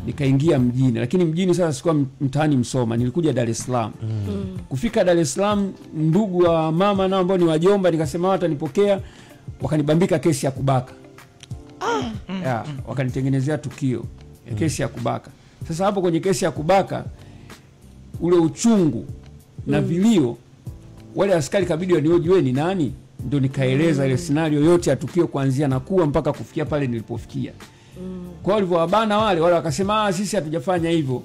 nikaingia mjini, lakini mjini sasa sikuwa mtaani Msoma, nilikuja Dar es Salaam. Kufika Dar es Salaam, ndugu wa mama nao ambao ni wajomba, nikasema watanipokea, wakanibambika kesi ya kubaka. Ya, wakanitengenezea tukio ya kesi ya kubaka. Sasa hapo kwenye kesi ya kubaka, ule uchungu na vilio, wale askari kabidi wanioje ni nani, ndio nikaeleza ile scenario yote ya tukio kuanzia nakuwa mpaka kufikia pale nilipofikia. Kwa hivyo wabana wale wakasema sisi hatujafanya hivyo,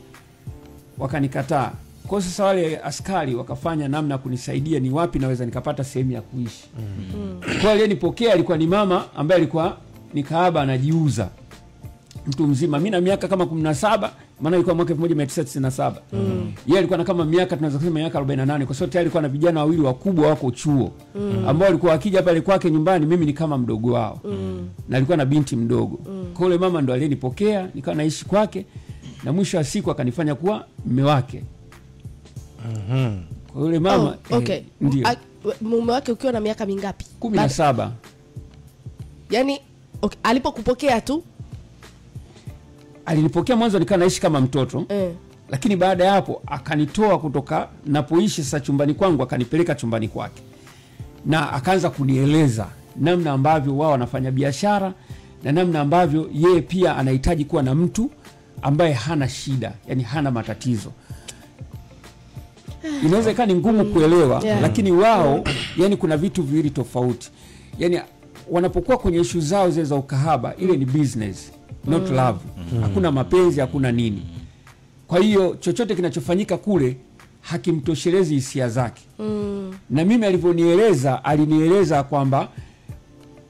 wakanikataa. Kwa sasa wale askari wakafanya namna kunisaidia ni wapi naweza nikapata sehemu ya kuishi. Kwa hiyo nipokea alikuwa ni mama ambaye alikuwa ni kahaba anajiuza, mtu mzima. Mimi na miaka kama 17, maana ilikuwa mwaka 1997. Yeye alikuwa na kama miaka tunaweza kusema miaka 48, kwa sababu tayari alikuwa na vijana wawili wakubwa wako chuo ambao walikuwa wakija pale kwake nyumbani, mimi ni kama mdogo wao. Na alikuwa na binti mdogo. Kwa yule mama ndo alinipokea, nikawa naishi kwake, na mwisho wa siku akanifanya kuwa mume wake. Kwa yule mama okay. Ndio. Mume wake ukiwa na miaka mingapi? 17. Yaani okay, alipokupokea tu alinipokea mwanzo nikaa naishi kama mtoto. Lakini baada ya hapo akanitoa kutoka napoishi sasa chumbani kwangu, akanipeleka chumbani kwake. Na akaanza kunieleza namna ambavyo wao wanafanya biashara na namna ambavyo yeye pia anahitaji kuwa na mtu ambaye hana shida, yani hana matatizo. Inaweza ikawa ni ngumu kuelewa, lakini wao yani kuna vitu viwili tofauti. Yani wanapokuwa kwenye issue zao zile za ukahaba, ile ni business, not love. Hakuna mapenzi, hakuna nini. Kwa hiyo chochote kinachofanyika kule hakimtoshelezi hisia zake. Na mimi alinieleza kwamba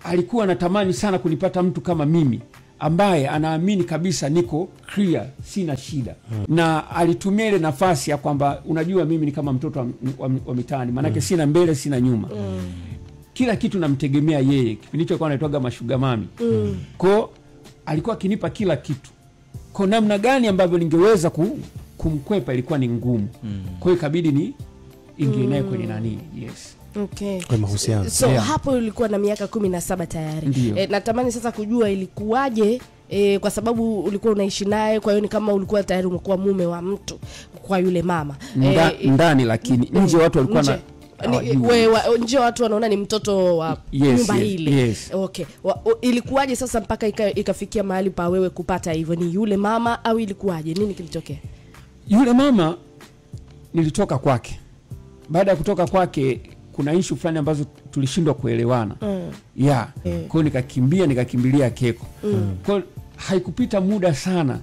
alikuwa anatamani sana kunipata mtu kama mimi ambaye anaamini kabisa niko clear, sina shida. Na alitumia ile nafasi ya kwamba unajua mimi ni kama mtoto wa mitaani, maana sina mbele sina nyuma. Kila kitu namtegemea yeye. Kipindi hicho alikuwa anaitwa Mashuga Mami. Kwa alikuwa akinipa kila kitu. Kwa namna gani ambavyo ningeweza kumkwepa ilikuwa ni ngumu. Kwa hiyo ikabidi ni ingie naye kwenye nani. Yes. Okay. Kwa mahusiano. So hapo ulikuwa na miaka 17 tayari. Natamani sasa kujua ilikuwaje, kwa sababu ulikuwa unaishi naye, kwa hiyo ni kama ulikuwa tayari umekuwa mume wa mtu kwa yule mama. Ndani lakini nje watu walikuwa na nje watu wanaona ni mtoto wa nyumba hili. Yes. Okay. Ilikuwaje sasa mpaka ikafikia mahali pa wewe kupata hivyo? Ni yule mama au ilikuwaje? Nini kilitokea? Yule mama nilitoka kwake. Baada ya kutoka kwake kuna issue fulani ambazo tulishindwa kuelewana. Kwa hiyo nikakimbilia Keko. Kwa hiyo haikupita muda sana